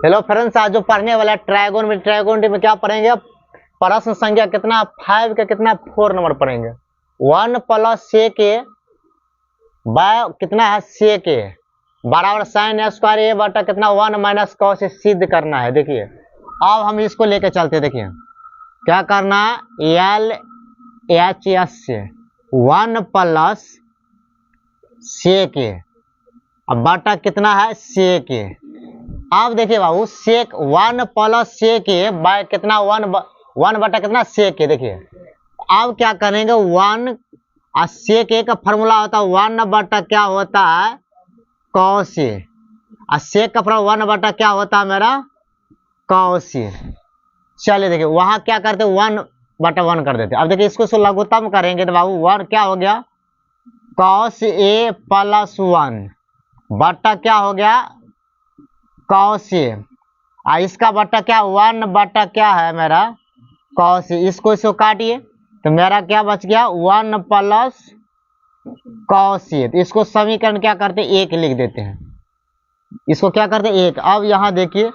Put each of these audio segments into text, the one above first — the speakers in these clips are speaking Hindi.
हेलो फ्रेंड्स, आज जो पढ़ने वाला है ट्रायगोनोमेट्री में क्या पढ़ेंगे? प्रश्न संख्या कितना 5 का कितना 4 नंबर पढ़ेंगे। 1 प्लस सेक ए बाय कितना है सेक ए बराबर साइन स्क्वायर ए बटा कितना 1 माइनस कॉस ए सिद्ध करना है। देखिए अब हम इसको लेके चलते हैं। देखिए क्या करना है, एल एच एस से 1 प्लस सेक ए अब बटा कितना है सेक ए। अब देखिए बाबू सेक 1 प्लस सेक ए बाय कितना 1 बटा कितना सेक ए। देखिए अब क्या करेंगे 1 और सेक ए का फॉर्मूला होता है 1 बटा क्या होता है कॉस ए और सेक का फॉर्मूला 1 बटा क्या होता है मेरा कॉस ए। चलिए देखिए वहां क्या करते 1 बटा 1 कर देते। अब देखिए इसको लघुत्तम करेंगे तो बाबू 1 क्या हो गया कॉस ए प्लस 1 बटा क्या हो गया कॉस ए और इसका बटा क्या 1 बटा क्या है मेरा कॉस ए। इसको काटिए तो मेरा क्या बच गया 1 प्लस कॉस ए। तो इसको समीकरण क्या करते 1 लिख देते हैं। इसको क्या करते 1। अब यहां देखिए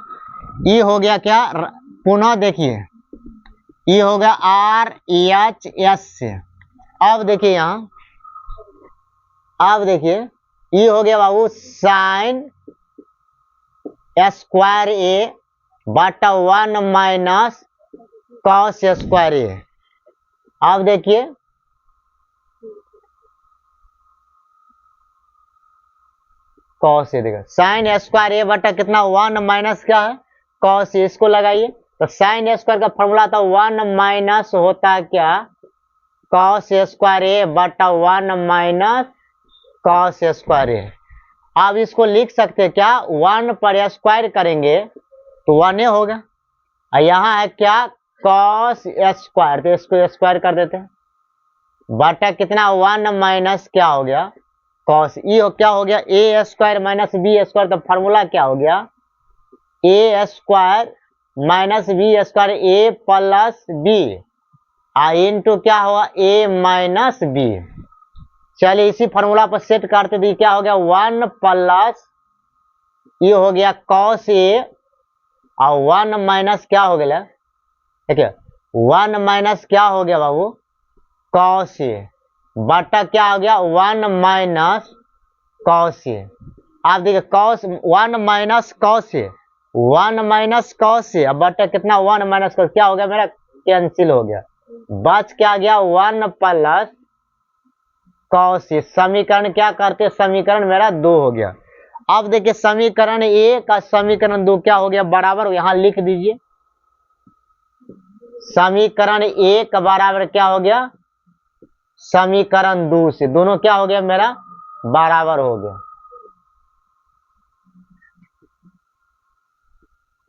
ई हो गया क्या पुनः देखिए ई हो गया आर एच एस से। अब देखिए यहां अब देखिए ई हो गया बाबू साइन स्क्वायर ए बटा 1 माइनस कॉस स्क्वायर ए। अब देखिए कॉस ए देखिए साइन स्क्वायर ए बटा कितना 1 माइनस क्या है कॉस ए। इसको लगाइए तो साइन स्क्वायर का फॉर्मूला था 1 माइनस होता है क्या कॉस स्क्वायर ए बटा 1 माइनस कॉस स्क्वायर ए। अब इसको लिख सकते हैं क्या 1 पर स्क्वायर करेंगे तो 1 होगा और यहाँ है क्या कॉस स्क्वायर तो इसको स्क्वायर कर देते हैं बटा कितना 1 माइनस क्या हो गया कॉस ई क्या हो गया ए स्क्वायर माइनस बी स्क्वायर। तो फॉर्मूला क्या हो गया ए square minus B square A plus B into क्या हुआ ए माइनस बी। चलिए इसी फॉर्मूला पर सेट करते दी क्या हो गया 1 प्लस ये हो गया कॉस ए और 1 माइनस क्या हो गया देखिए 1 माइनस क्या हो गया बाबू कॉस ए बटा क्या हो गया 1 माइनस कॉस ए। आप देखिए कॉस 1 माइनस कॉस ए 1 माइनस कॉस ए बटा कितना 1 माइनस कॉस क्या हो गया मेरा कैंसिल हो गया बच क्या गया 1 प्लस कॉस ए। समीकरण क्या करते समीकरण मेरा 2 हो गया। अब देखिए समीकरण 1 का समीकरण 2 क्या हो गया बराबर यहां लिख दीजिए समीकरण 1 बराबर क्या हो गया समीकरण 2 से दोनों क्या हो गया मेरा बराबर हो गया।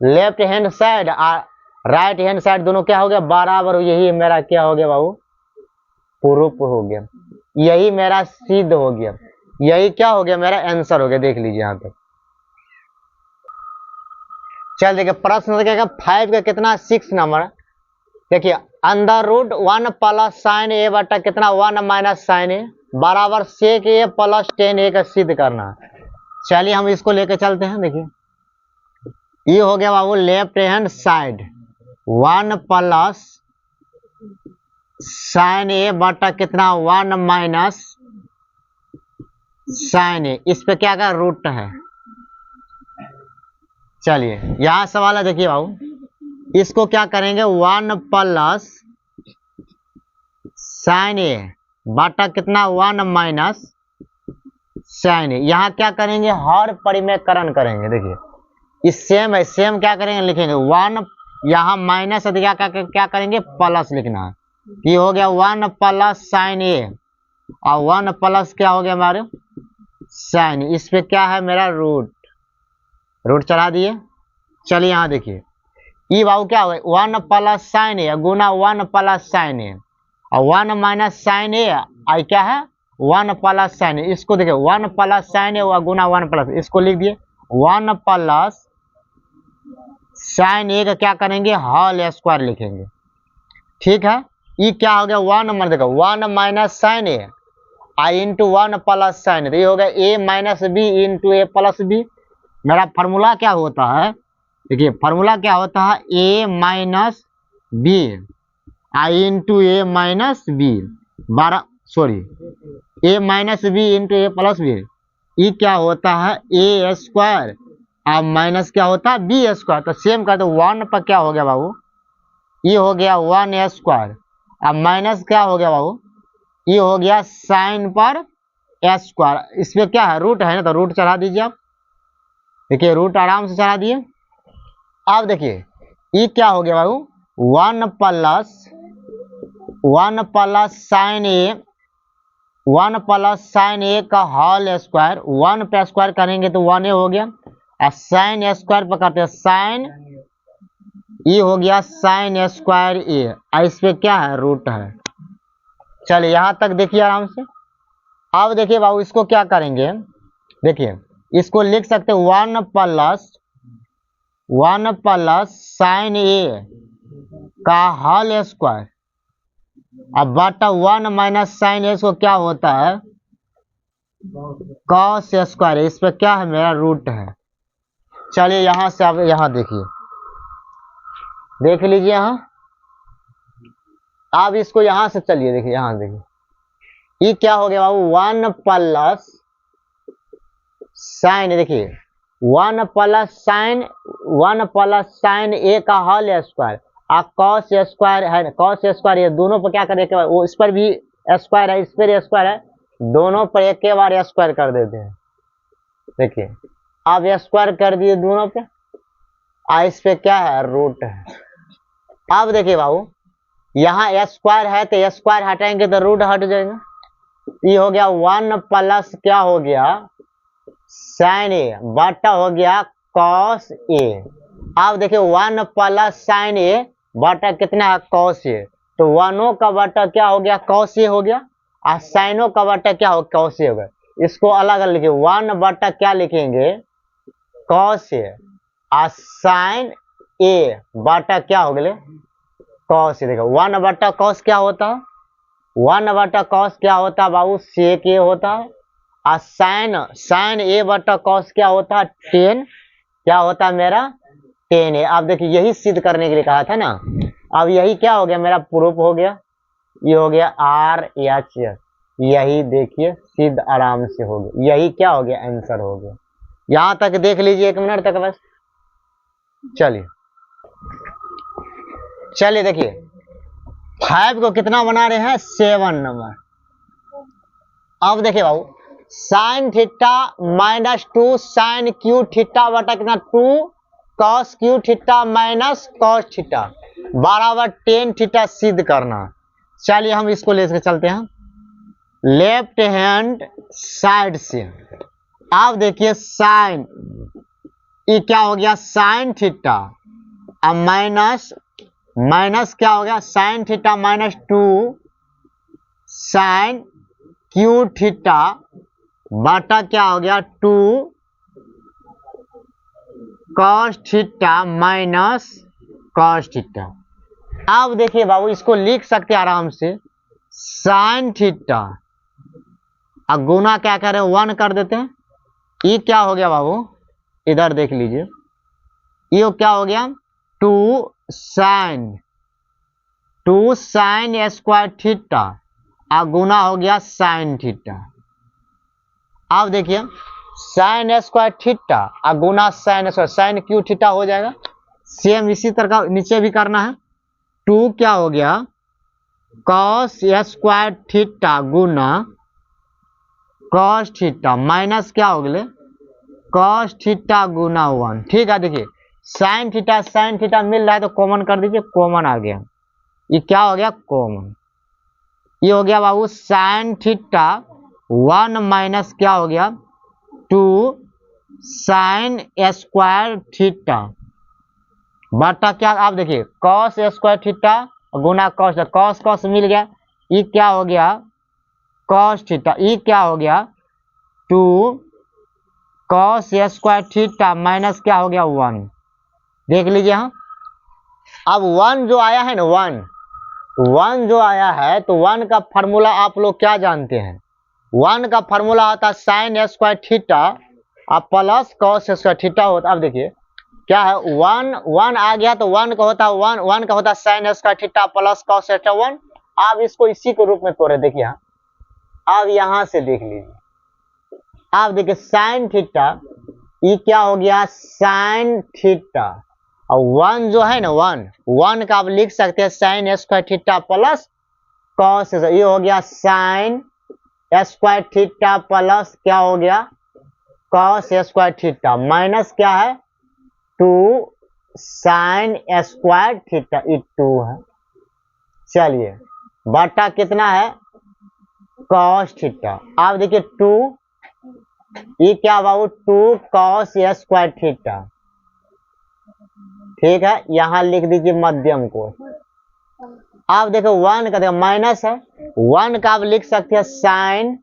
लेफ्ट हैंड साइड और राइट हैंड साइड दोनों क्या हो गया बराबर। यही मेरा क्या हो गया बाबू प्रूफ हो गया। यही मेरा सिद्ध हो गया। यही क्या हो गया मेरा आंसर हो गया। देख लीजिए यहां तक। चल देखिए प्रश्न क्या 5 का कितना 6 नंबर। देखिए under root 1 plus sine A बटा कितना 1 माइनस साइन ए बराबर सेक ए प्लस टेन ए का सिद्ध करना है। चलिए हम इसको लेके चलते हैं। देखिए ये हो गया बाबू left hand side 1 plus sine A बटा कितना 1 माइनस साइन ए। इस पे क्या का रूट है। चलिए यहां सवाल है देखिए बाबू इसको क्या करेंगे 1 प्लस साइन ए बटा कितना 1 माइनस साइन ए। यहां क्या करेंगे हर परिमेयकरण करेंगे। देखिए इस सेम है सेम क्या करेंगे लिखेंगे 1 यहां माइनस है क्या करेंगे प्लस लिखना है। ये हो गया 1 प्लस साइन ए और 1 प्लस क्या हो गया हमारे साइन। इस पे क्या है मेरा रूट चढ़ा दिए। चलिए यहां देखिए ई बाबू क्या हो गया 1 प्लस साइन ए गुना 1 प्लस साइन ए और 1 माइनस साइन ए आई क्या है 1 प्लस साइन ए। इसको देखिए 1 प्लस साइन ए गुना 1 प्लस इसको लिख दिए 1 प्लस साइन ए का क्या करेंगे होल स्क्वायर लिखेंगे। ठीक है ये क्या हो गया 1 नंबर देखो 1 minus sine A into 1 plus sine A. तो ये हो गया A minus B into A plus B. मेरा फॉर्मूला क्या होता है देखिए फॉर्मूला क्या होता है, A minus B I into A minus B 12 sorry A minus B into A plus B. ई क्या होता है ए स्क्वायर, अब माइनस क्या होता है बी स्क्वायर। तो सेम कर दो, 1 पर क्या हो गया बाबू, ये हो गया 1 स्क्वायर, अब माइनस क्या हो गया बाबू, ये हो गया साइन पर स्क्वायर। इसमें क्या है रूट है ना, तो रूट चढ़ा दीजिए आप। देखिए रूट आराम से चढ़ा दिए। अब देखिए ये क्या हो गया बाबू, 1 प्लस साइन ए, 1 प्लस साइन ए का होल स्क्वायर, 1 पे स्क्वायर करेंगे तो 1 हो गया, और साइन स्क्वायर पर करते हैं साइन, ये हो गया साइन स्क्वायर ए, और इस पे क्या है रूट है। चलिए यहां तक देखिए आराम से। अब देखिए बाबू इसको क्या करेंगे, देखिए इसको लिख सकते हैं 1 प्लस साइन ए का होल स्क्वायर, अब बटा 1 माइनस साइन ए को क्या होता है कॉस स्क्वायर, इस पर क्या है मेरा रूट है। चलिए यहां से अब यहां देखिए, देख लीजिए यहां, अब इसको यहां से चलिए देखिए, यहां देखिए ये क्या हो गया बाबू 1 प्लस साइन, देखिए 1 प्लस साइन ए का होल स्क्वायर, कॉस स्क्वायर है, कॉस स्क्वायर ये दोनों पर क्या करें, वो इस पर भी स्क्वायर है, इस पर स्क्वायर है, दोनों पर एक के बार स्क्वायर कर देते हैं। देखिए अब स्क्वायर कर दिए दोनों पे, इस पे क्या है रूट है। अब देखिए बाबू यहाँ स्क्वायर है तो स्क्वायर हटाएंगे तो रूट हट जाएगा, ये हो गया 1 प्लस क्या हो गया साइन ए बटा हो गया कॉस ए। अब देखिए 1 प्लस साइन ए बटा कितना है कॉस ए, तो 1 का बटा क्या हो गया कॉस ए हो गया, और साइनो का बटा क्या हो कॉस ए हो गया। इसको अलग अलग लिखिए, 1 बटा क्या लिखेंगे कॉस ए, और साइन ए बटा क्या हो गया कॉस ए। देखो 1 बटा कॉस क्या होता है, 1 बटा कॉस क्या होता है बाबू सेक ए होता है, और साइन ए बटा कॉस क्या होता है 10, क्या होता है मेरा 10 है। अब देखिए यही सिद्ध करने के लिए कहा था ना, अब यही क्या हो गया मेरा प्रूफ हो गया, ये हो गया आर एच, यही देखिए सिद्ध आराम से हो गया, यही क्या हो गया आंसर हो गया। यहां तक देख लीजिए 1 मिनट तक बस। चलिए देखिए 5 को कितना बना रहे हैं 7 नंबर। अब देखिए बाबू sine theta minus 2 sine cube theta बटा कितना 2 cos cube theta minus cos theta बराबर 10 थीटा सिद्ध करना। चलिए हम इसको लेकर चलते हैं लेफ्ट हैंड साइड से। अब देखिए साइन ये क्या हो गया साइन थीटा, अब माइनस क्या हो गया sine theta minus 2 sine cube theta बटा क्या हो गया 2 cos theta minus cos theta. अब देखिए बाबू इसको लिख सकते हैं आराम से साइन थीटा, अब गुना क्या करें 1 कर देते हैं, ये क्या हो गया बाबू इधर देख लीजिए, ये क्या हो गया 2 साइन स्क्वायर थीटा, अब गुना हो गया साइन थीटा। अब देखिए साइन स्क्वायर थीटा और गुना sine square, sine cube theta हो जाएगा। सेम इसी तरह का नीचे भी करना है, 2 क्या हो गया कॉस स्क्वायर थीटा गुना कॉस थीटा माइनस क्या हो गया कॉस थीटा गुना 1। ठीक है देखिए साइन थीटा मिल रहा है तो कॉमन कर दीजिए, कॉमन आ गया, ये क्या हो गया कॉमन, ये हो गया बाबू साइन थीटा 1 माइनस क्या हो गया 2 साइन स्क्वायर थीटा बटा क्या, आप देखिए कॉस स्क्वायर थीटा गुना कॉस मिल गया, ये क्या हो गया कॉस थीटा, ये क्या हो गया 2 कॉस स्क्वायर थीटा माइनस क्या हो गया 1। देख लीजिए हाँ, अब 1 जो आया है ना 1 जो आया है तो 1 का फॉर्मूला आप लोग क्या जानते हैं, 1 का फॉर्मूला होता है साइन स्क्वायर थीटा और प्लस कॉस स्क्वायर थीटा होता। अब देखिए क्या है, वन वन आ गया तो वन का होता वन का होता sign square theta plus cos theta one. आप इसको इसी के रूप में तोड़े, देखिए अब यहां से देख लीजिए, आप देखिए साइन थीटा, ये क्या हो गया साइन थीटा, और वन जो है ना वन का आप लिख सकते हैं sign square theta plus cos, ये हो गया साइन स्क्वायर थीटा प्लस क्या हो गया कॉस स्क्वायर थीटा, माइनस क्या है 2 साइन स्क्वायर थीटा, ये 2 है। चलिए बटा कितना है कॉस थीटा, आप देखिए 2, ये क्या बाबू 2 कॉस स्क्वायर थीटा, ठीक है, यहां लिख दीजिए मध्यम को। आप देखो वन का देखो माइनस है, वन का आप लिख सकते हैं साइन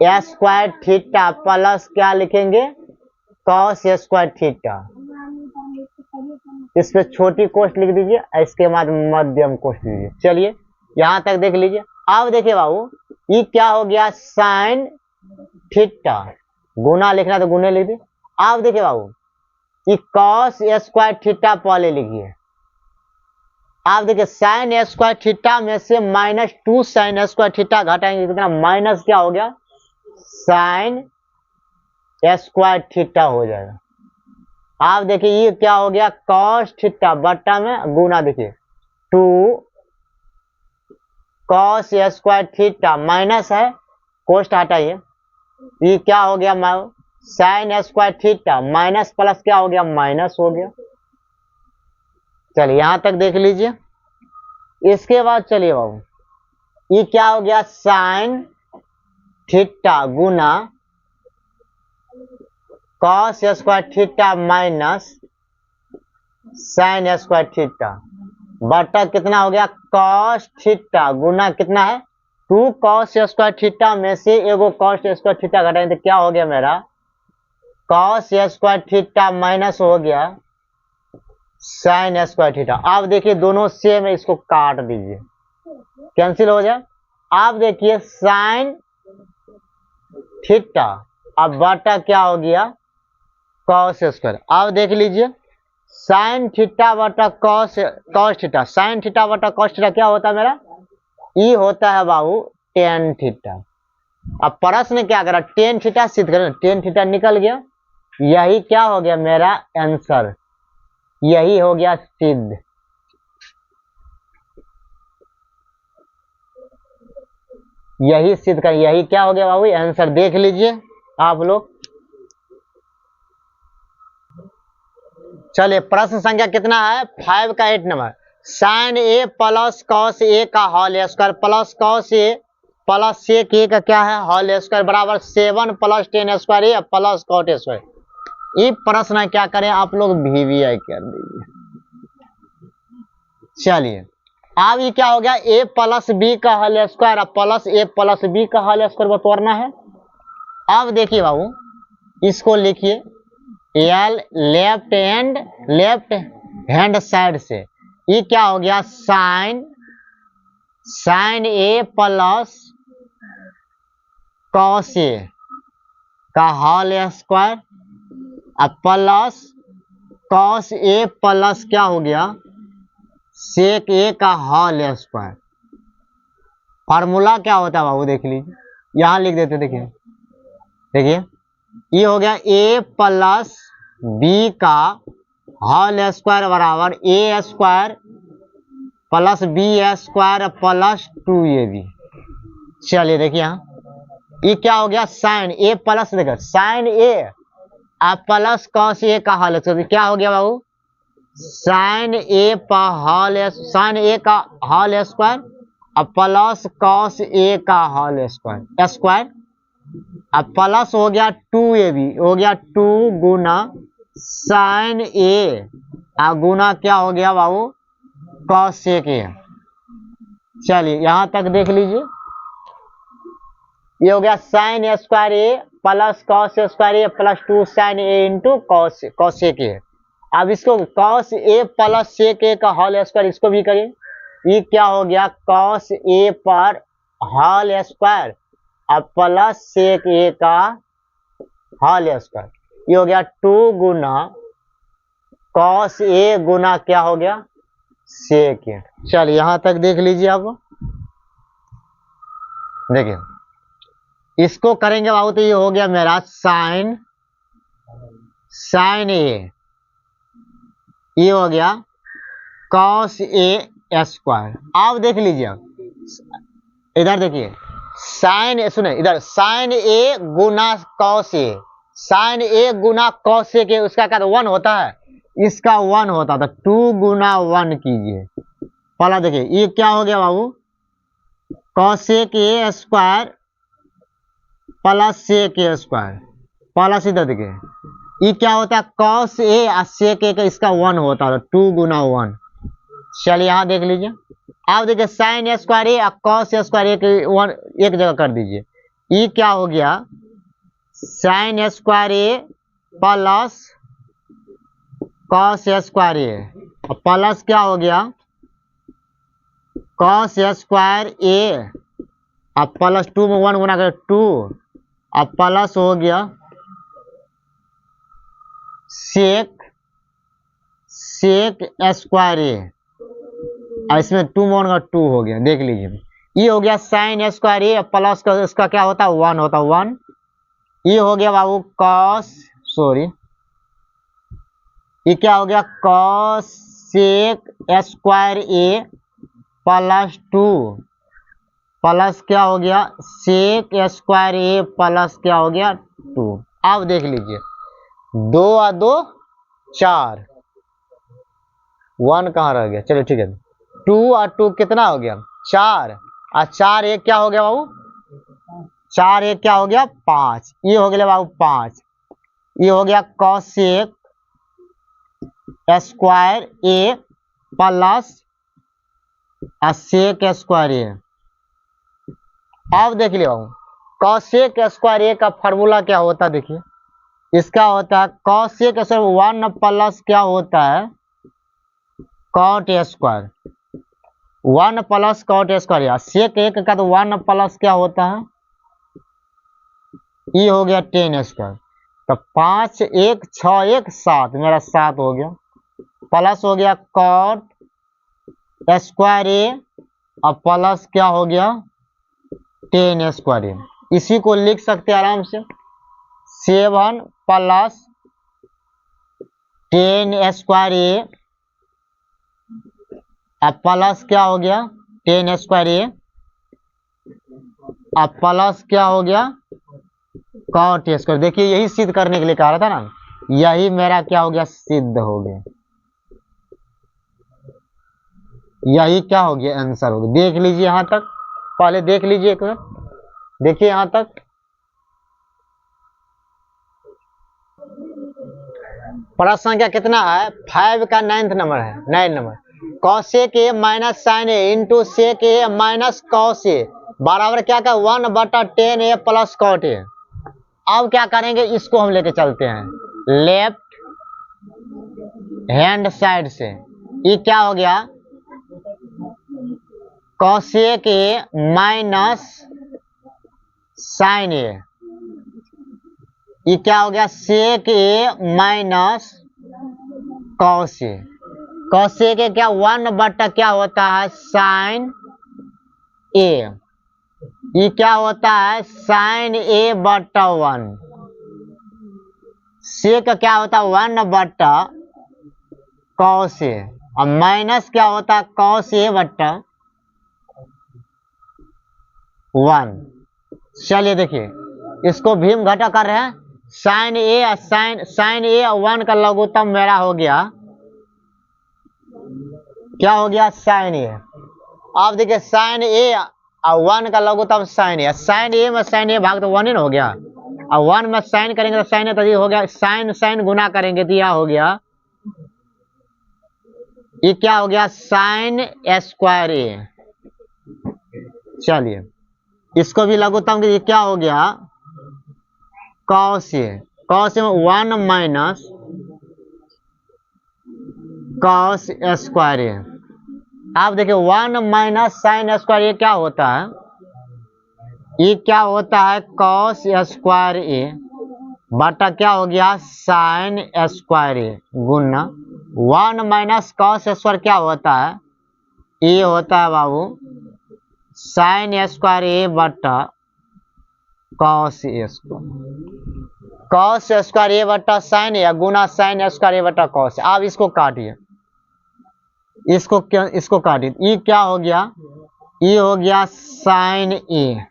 स्क्वायर थीटा प्लस क्या लिखेंगे कॉस स्क्वायर थीटा, इस पे छोटी कोष्ठ लिख दीजिए, इसके बाद मध्यम कोष्ठ लीजिए। चलिए यहां तक देख लीजिए। अब देखिए बाबू ये क्या हो गया साइन थीटा, गुना लिखना तो गुने लिख दीजिए। अब देखिए बाबू ये कॉस स्क्वायर थीटा पहले लिखिए, आप देखिए साइन स्क्वायर थीटा में से -2 साइन स्क्वायर थीटा घटाएंगे कितना, माइनस क्या हो गया साइन स्क्वायर थीटा हो जाएगा। आप देखिए ये क्या हो गया कॉस थीटा बट्टा में गुना, देखिए 2 कॉस स्क्वायर थीटा माइनस है कोष्ठ हटाइए, ये क्या हो गया sign square theta minus plus क्या हो गया माइनस हो गया। चलिए यहां तक देख लीजिए। इसके बाद चलिए बाबू ये क्या हो गया साइन थीटा गुना cos square theta minus sine square theta बटा कितना हो गया कॉस थीटा गुना कितना है 2 कॉस स्क्वायर थीटा में से एगो कॉस स्क्वायर थीटा घटाएंगे तो क्या हो गया मेरा कॉस स्क्वायर थीटा माइनस हो गया साइन स्क्वायर थीटा। आप देखिए दोनों सेम है, इसको काट दीजिए कैंसिल हो जाए। आप देखिए साइन थीटा अब बटा क्या हो गया कॉस स्क्वायर। अब देख लीजिए साइन थीटा बटा कॉस थीटा, साइन थीटा बटा कॉस थीटा क्या होता है मेरा ई होता है बाबू टेन थीटा। अब प्रश्न क्या करा टेन थीटा सिद्ध करें, टेन थीटा निकल गया, यही क्या हो गया मेरा आंसर, यही हो गया सिद्ध। यही सिद्ध कर, यही क्या हो गया बाबू आंसर, देख लीजिए आप लोग। चलिए प्रश्न संख्या कितना है 5 का 8 number, sign A plus cos A का होल स्क्वायर प्लस कॉस ए प्लस सेक ए का क्या है होल स्क्वायर बराबर 7 plus 10 square A plus cot square. ये प्रश्न क्या करें आप लोग VVI कर दीजिए। चलिए अब ये क्या हो गया a प्लस बी का होल स्क्वायर प्लस ए प्लस बी का होल स्क्वायर बतौरना है। अब देखिए बाबू इसको लिखिए एल लेफ्ट हैंड साइड से, ये क्या हो गया sine A plus cos A का होल स्क्वायर प्लस कॉस ए प्लस क्या हो गया सेक ए का होल स्क्वायर। फार्मूला क्या होता है बाबू देख लीजिए, यहां लिख देते, देखिए ये हो गया a प्लस बी का होल स्क्वायर बराबर A square plus B square plus 2ab। चलिए देखिए यहाँ ये क्या हो गया साइन ए प्लस, देखो sine A plus cos A का होल स्क्वायर, क्या हो गया बाबू साइन ए का whole square plus cos A का होल स्क्वायर अब प्लस हो गया 2ab, हो गया 2 गुना साइन ए गुना क्या हो गया बाबू कॉस सेक ए। चलिए यहां तक देख लीजिए, ये हो गया sine square A plus cos square A plus 2 sign A into cos सेक ए। अब इसको कॉस ए प्लस सेक ए का होल स्क्वायर इसको भी करिए, ये क्या हो गया कॉस ए पर होल स्क्वायर प्लस सेक ए का होल स्क्वायर, ये हो गया 2 गुना कॉस ए गुना क्या हो गया सेक ए। चलिए यहां तक देख लीजिए आप। देखिए इसको करेंगे बाबू तो ये हो गया मेरा साइन ए, ये हो गया कॉस ए स्क्वायर। आप देख लीजिए इधर देखिए साइन, सुने इधर sign A Guna cos A, sign A Guna cos A के उसका क्या 1 होता है, इसका 1 होता था। 2 गुना 1 कीजिए पहला। देखिए ये क्या हो गया बाबू कॉस ए के स्क्वायर प्लस सेक ए स्क्वायर प्लस इधर देखिए ये क्या होता है कॉस ए और सेक ए का इसका 1 होता है 2 गुना 1। चलिए यहां देख लीजिए आप देखिए साइन ए स्क्वायर ए और कॉस ए स्क्वायर एक जगह कर दीजिए। ये क्या हो गया sine A square A plus cos A square ए और प्लस क्या हो गया कॉस ए स्क्वायर ए और प्लस 2 में 1 गुना कर 2 और प्लस हो गया सेक स्क्वायर ए और इसमें 2 में 1 का 2 हो गया। देख लीजिए ये हो गया साइन स्क्वायर ए प्लस का इसका क्या होता है 1 होता है 1। ये हो गया बाबू कॉस ये क्या हो गया cos sec square A plus 2 plus क्या हो गया सेक स्क्वायर ए प्लस क्या हो गया 2। आप देख लीजिए 2 और 2 4, 1 कहाँ रह गया। चलिए ठीक है 2 और 2 कितना हो गया 4 और 4 1 क्या हो गया बाबू 4 1 क्या हो गया 5। ये हो गया बाबू 5। ये हो गया cosec square A plus sec square ए। अब देख लिया बाबू कॉसेक स्क्वायर ए का फॉर्मूला क्या होता है देखिए इसका होता है कॉसेक स्क्वायर 1 प्लस क्या होता है cot square 1 plus cot square. Sec एक का तो 1 प्लस क्या होता है ये हो गया 10 स्क्वायर। तो 5 1 6 1 7 मेरा 7 हो गया प्लस हो गया कॉट स्क्वायर ए और प्लस क्या हो गया 10 स्क्वायर ए। इसी को लिख सकते हैं आराम से 7 प्लस 10 स्क्वायर ए और प्लस क्या हो गया 10 स्क्वायर ए और प्लस क्या हो गया कॉट स्क्वायर। देखिए यही सिद्ध करने के लिए कहा रहा था ना, यही मेरा क्या हो गया सिद्ध हो गया, यही क्या हो गया आंसर हो गया। देख लीजिए यहां तक, पहले देख लीजिए एक मिनट, देखिए यहां तक प्रश्न संख्या कितना है 5 का 9th नंबर है 9 number. Cosec A minus sine A into sec A minus cos A बराबर क्या का 1/10 ए प्लस कॉट ए। अब क्या करेंगे इसको हम लेके चलते हैं लेफ्ट हैंड साइड से। ये क्या हो गया कॉसेक ए माइनस साइन ए, ये क्या हो गया सेक A minus cos A. Cos A के क्या 1/, क्या होता है साइन ए, ये क्या होता है साइन ए बटा 1। सेक क्या होता है 1/, कॉस ए और माइनस क्या होता है कॉस ए बटा 1। चलिए देखिए इसको भीम घटा कर रहे हैं साइन ए साइन ए 1 का लघुत्तम मेरा हो गया क्या हो गया साइन ए। आप देखिए साइन ए और 1 का लघुत्तम साइन ए, साइन ए में साइन ए भाग तो 1 ही ना हो गया और 1 में साइन करेंगे तो साइन ए तो ये हो गया साइन गुना करेंगे तो यह हो गया ये क्या हो गया साइन स्क्वायर ए। चलिए इसको भी लघुत्तम कीजिए क्या हो गया कॉस ए, कॉस में 1 माइनस कॉस स्क्वायर ए। आप देखिए 1 माइनस साइन स्क्वायर ए क्या होता है, ये क्या होता है कॉस स्क्वायर ए बटा क्या हो गया साइन स्क्वायर ए गुना 1 माइनस कॉस स्क्वायर क्या होता है, ये होता है बाबू साइन स्क्वायर ए बट्टा कॉस स्क्वायर। कॉस स्क्वायर ए बट्टा साइन या गुना साइन स्क्वायर ए बट्टा कॉस। अब इसको काटिए, इसको काटिए, ये क्या हो गया, ये हो गया साइन ए।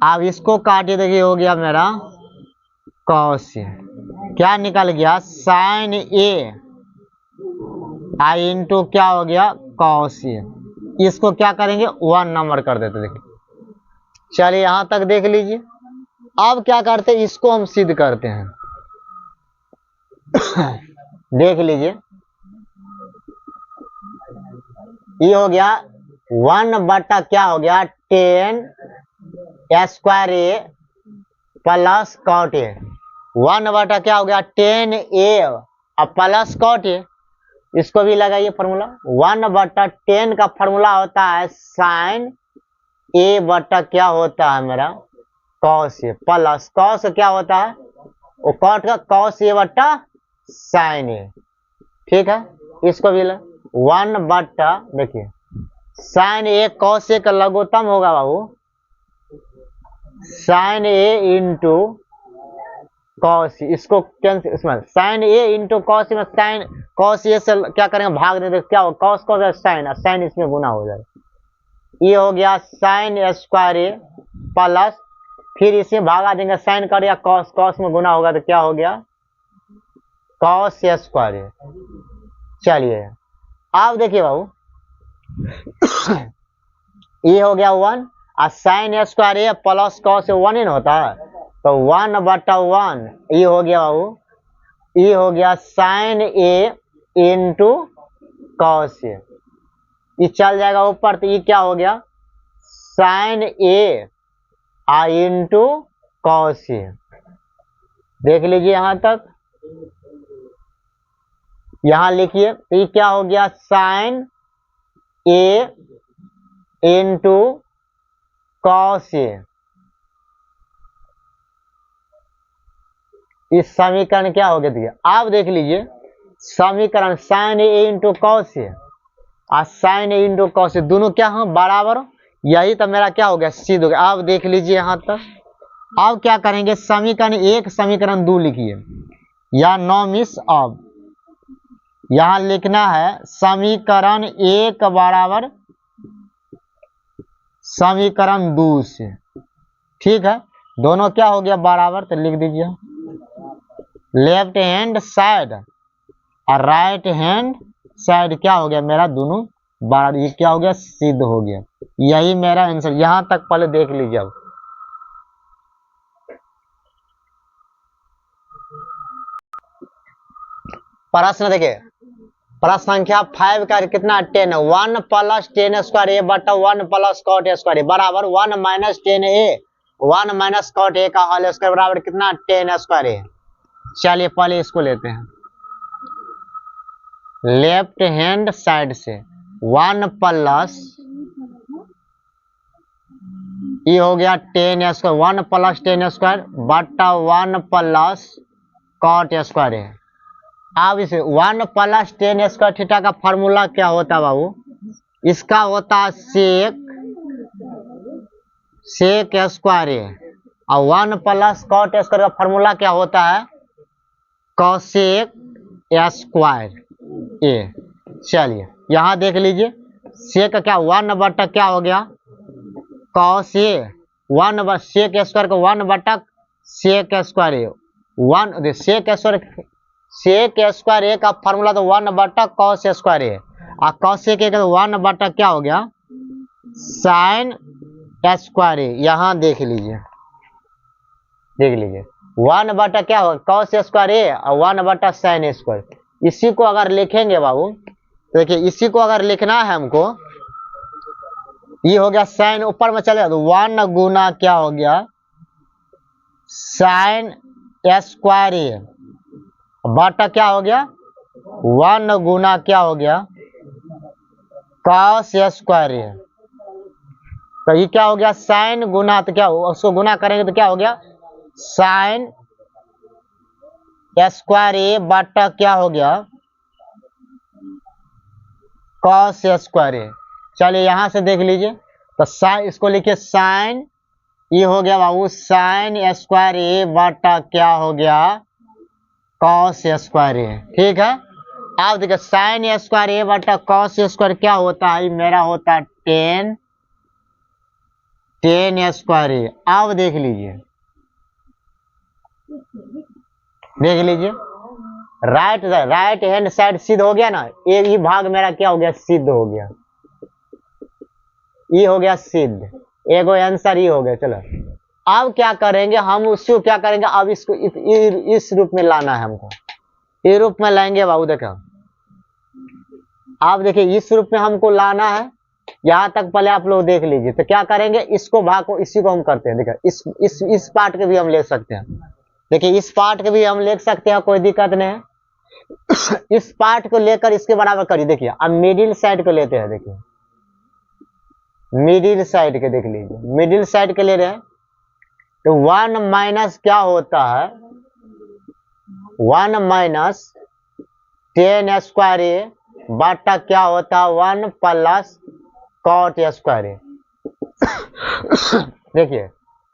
अब इसको काटिए, देखिए हो गया मेरा कॉस ए। क्या निकल गया, साइन ए आई इंटू क्या हो गया कॉस ए। इसको क्या करेंगे 1 नंबर कर देते, देखिए। चलिए यहां तक देख लीजिए। अब क्या करते हैं, इसको हम सिद्ध करते हैं। देख लीजिए, ये हो गया 1 बटा क्या हो गया 10 square A plus cot A. 1 बटा क्या हो गया 10 ए और प्लस कॉट ए। इसको भी लगाइए फॉर्मूला। 1 बटा 10 का फॉर्मूला होता है साइन ए बटा क्या होता है मेरा कॉस ए, प्लस कॉस क्या होता है वो कॉट का कॉस ए बटा साइन ए। ठीक है, इसको भी 1 बटा देखिए साइन ए कॉस ए का लघुत्तम होगा बाबू साइन ए इंटू कॉस। इसको कैंसिल, इसमें साइन ए इंटू कॉस में साइन कॉस ए से क्या करेंगे भाग देंगे, क्या हो कॉस कॉस साइन, साइन इसमें गुना हो जाएगा। ये हो गया साइन स्क्वायर ए प्लस फिर इसमें भागा देंगे साइन कर या कॉस, कॉस में गुना होगा तो क्या हो गया कॉस स्क्वायर ए। चलिए अब देखिए बाबू ये हो गया 1 और sine square A plus cos 1 ही होता है तो 1 बटा 1 ये हो गया बाबू, ये हो गया sine A into cos A. ये चल जाएगा ऊपर तो ये क्या हो गया sine A I into cos A. देख लीजिए यहां तक, यहां लिखिए तो ये क्या हो गया sine A into cos A. इस समीकरण क्या हो गया देखिए। आप देख लीजिए समीकरण sign A into cos A और sign A into cos A दोनों क्या हो बराबर, यही तो मेरा क्या हो गया सिद्ध हो गया। आप देख लीजिए यहां तक। अब क्या करेंगे समीकरण 1 समीकरण 2 लिखिए या नो मिस। अब यहां लिखना है समीकरण 1 बराबर समीकरण 2 से। ठीक है, दोनों क्या हो गया बराबर तो लिख दीजिए लेफ्ट हैंड साइड और राइट हैंड साइड क्या हो गया मेरा दोनों बराबर। ये क्या हो गया सिद्ध हो गया, यही मेरा आंसर। यहां तक पहले देख लीजिए। अब प्रश्न देखिए, प्रश्न संख्या 5 का कितना 10 1 प्लस 10 स्क्वायर ए बटा 1 प्लस कॉट ए स्क्वायर बराबर 1 minus 10 A 1 minus cot A का होल स्क्वायर बराबर कितना 10 स्क्वायर ए। चलिए पहले इसको लेते हैं लेफ्ट हैंड साइड से 1 प्लस ये हो गया 10 स्क्वायर 1 प्लस 10 स्क्वायर बटा 1 प्लस कॉट स्क्वायर है। अब इसे 1 प्लस 10 स्क्वायर थीटा का फॉर्मूला क्या होता है बाबू, इसका होता है सेक स्क्वायर है और 1 प्लस कॉट स्क्वायर का फॉर्मूला क्या होता है कॉसेक स्क्वायर ए। चलिए यहां देख लीजिए सेक का क्या 1 बटा क्या हो गया कॉस ए 1 बटा सेक स्क्वायर को 1 बटा सेक स्क्वायर ए 1 सेक स्क्वायर ए का फॉर्मूला तो 1 बटा कॉस स्क्वायर ए और कॉस ए का 1 बटा क्या हो गया साइन स्क्वायर ए। यहां देख लीजिए 1 बटा क्या होगा कॉस स्क्वायर ए और 1 बटा साइन स्क्वायर। इसी को अगर लिखेंगे बाबू तो देखिए इसी को अगर लिखना है हमको, ये हो गया साइन ऊपर में चले तो 1 गुना क्या हो गया साइन स्क्वायर ए बटा क्या हो गया 1 गुना क्या हो गया कॉस स्क्वायर ए। तो ये क्या हो गया साइन गुना तो क्या उसको गुना करेंगे तो क्या हो गया साइन स्क्वायर ए बटा क्या हो गया कॉस स्क्वायर ए। चलिए यहां से देख लीजिए, तो साइन, इसको लिखिए साइन, ये हो गया बाबू साइन स्क्वायर ए बटा क्या हो गया कॉस स्क्वायर ए। ठीक है, अब देखिए साइन स्क्वायर ए बटा कॉस स्क्वायर क्या होता है, मेरा होता है टेन स्क्वायर ए। अब देख लीजिए, देख लीजिए राइट हैंड साइड सिद्ध हो गया ना, एक ही भाग मेरा क्या हो गया सिद्ध हो गया, ये हो गया सिद्ध, एगो आंसर ये हो गया। चलो अब क्या करेंगे हम, उसको क्या करेंगे, अब इसको इस रूप में लाना है हमको, ये रूप में लाएंगे बाबू। देखो आप देखिए इस रूप में हमको लाना है, यहां तक पहले आप लोग देख लीजिए। तो क्या करेंगे, इसको भाग को इसी को हम करते हैं। देखिए इस पार्ट के भी हम ले सकते हैं, देखिए इस पार्ट के भी हम ले सकते हैं, कोई दिक्कत नहीं है। इस पार्ट को लेकर इसके बराबर करिए। देखिए अब मिडिल साइड को लेते हैं, देखिए मिडिल साइड के देख लीजिए, मिडिल साइड के ले रहे हैं तो 1 माइनस क्या होता है 1 माइनस 10 स्क्वायर ए बटा क्या होता है 1 प्लस कॉट स्क्वायर ए। देखिए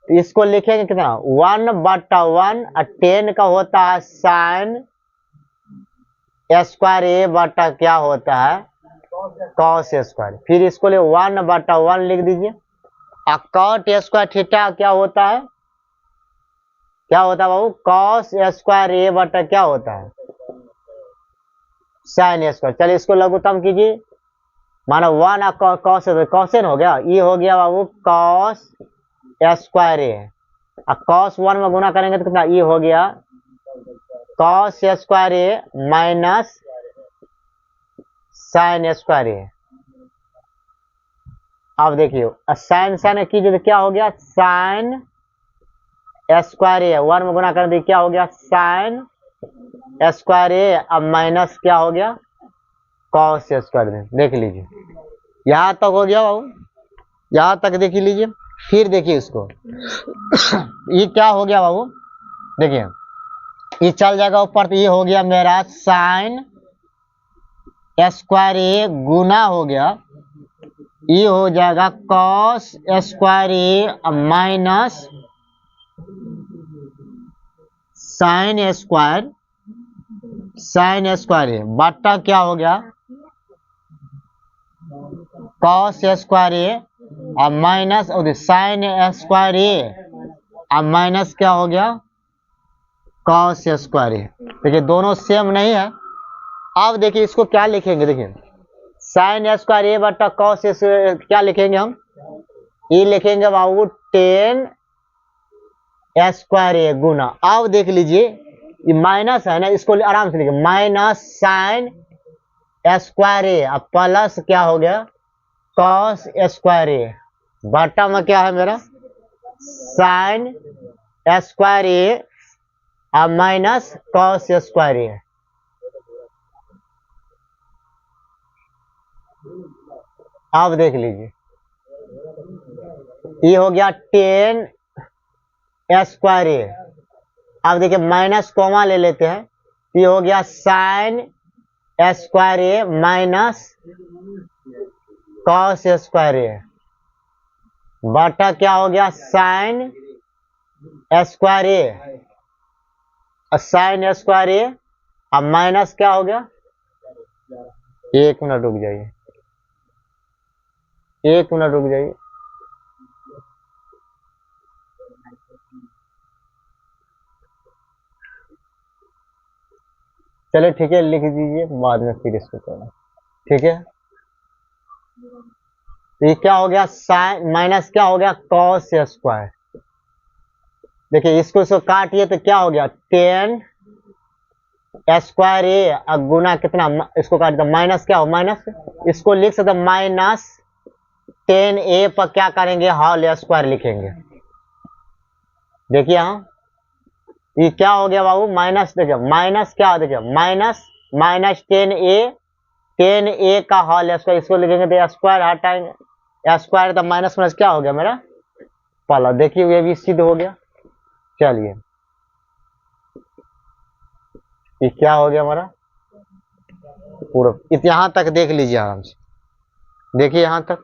इसको लिखेंगे कितना 1 बटा 1 और 10 का होता है साइन स्क्वायर ए बटा क्या होता है कॉस स्क्वायर। फिर इसको ले 1 बटा 1 लिख दीजिए, और कॉट स्क्वायर थीटा क्या होता है बाबू कॉस स्क्वायर ए बटा क्या होता है साइन स्क्वायर। चलिए इसको लघुत्तम कीजिए, मानो 1 कॉस कॉसेन हो गया, ये हो गया बाबू कॉस स्क्वायर ए, और कॉस 1 में गुना करेंगे तो कितना ये हो गया कॉस स्क्वायर ए माइनस साइन स्क्वायर ए। अब देखिए साइन साइन कीजिए तो क्या हो गया साइन स्क्वायर ए, 1 में गुना करेंगे क्या हो गया साइन स्क्वायर ए, अब माइनस क्या हो गया कॉस स्क्वायर ए। देख लीजिए यहां तक हो गया बाबू, यहां तक देख लीजिए। फिर देखिए इसको ये क्या हो गया बाबू, देखिए ये चल जाएगा ऊपर, तो ये हो गया मेरा साइन स्क्वायर ए गुना हो गया, ये हो जाएगा कॉस स्क्वायर ए माइनस साइन स्क्वायर ए बटा क्या हो गया कॉस स्क्वायर ए और माइनस साइन स्क्वायर ए और माइनस क्या हो गया कॉस स्क्वायर ए। देखिए दोनों सेम नहीं है। अब देखिए इसको क्या लिखेंगे, देखिए साइन स्क्वायर ए बटा कॉस क्या लिखेंगे हम, ये लिखेंगे बाबू 10 स्क्वायर ए गुना। अब देख लीजिए ये माइनस है ना, इसको आराम से लिखिए माइनस साइन स्क्वायर ए और प्लस क्या हो गया कॉस स्क्वायर ए बटा में क्या है मेरा साइन स्क्वायर ए और माइनस कॉस स्क्वायर ए। अब देख लीजिए ये हो गया 10 स्क्वायर ए। अब देखिए माइनस कॉमा ले लेते हैं, ये हो गया साइन स्क्वायर ए माइनस कॉस स्क्वायर ए बटा क्या हो गया साइन स्क्वायर ए और साइन स्क्वायर ए अब माइनस क्या हो गया, एक मिनट रुक जाइए, एक मिनट रुक जाइए। चलिए ठीक है लिख दीजिए, बाद में फिर इसको करना, ठीक है। तो ये क्या हो गया साइन माइनस क्या हो गया कॉस स्क्वायर। देखिए इसको काटिए तो क्या हो गया 10 स्क्वायर ए गुना कितना, इसको काट दो माइनस क्या हो माइनस, इसको लिख सकते माइनस 10 ए पर क्या करेंगे होल स्क्वायर लिखेंगे। देखिए हाँ ये क्या हो गया बाबू माइनस, देखिए माइनस क्या हो, देखिए माइनस माइनस 10 ए का होल स्क्वायर, इसको लिखेंगे तो स्क्वायर हटाएंगे स्क्वायर तो माइनस माइनस क्या हो गया मेरा प्लस। देखिए ये भी सिद्ध हो गया। चलिए ये क्या हो गया हमारा पूरा, यहाँ तक देख लीजिए आराम से, देखिए यहाँ तक।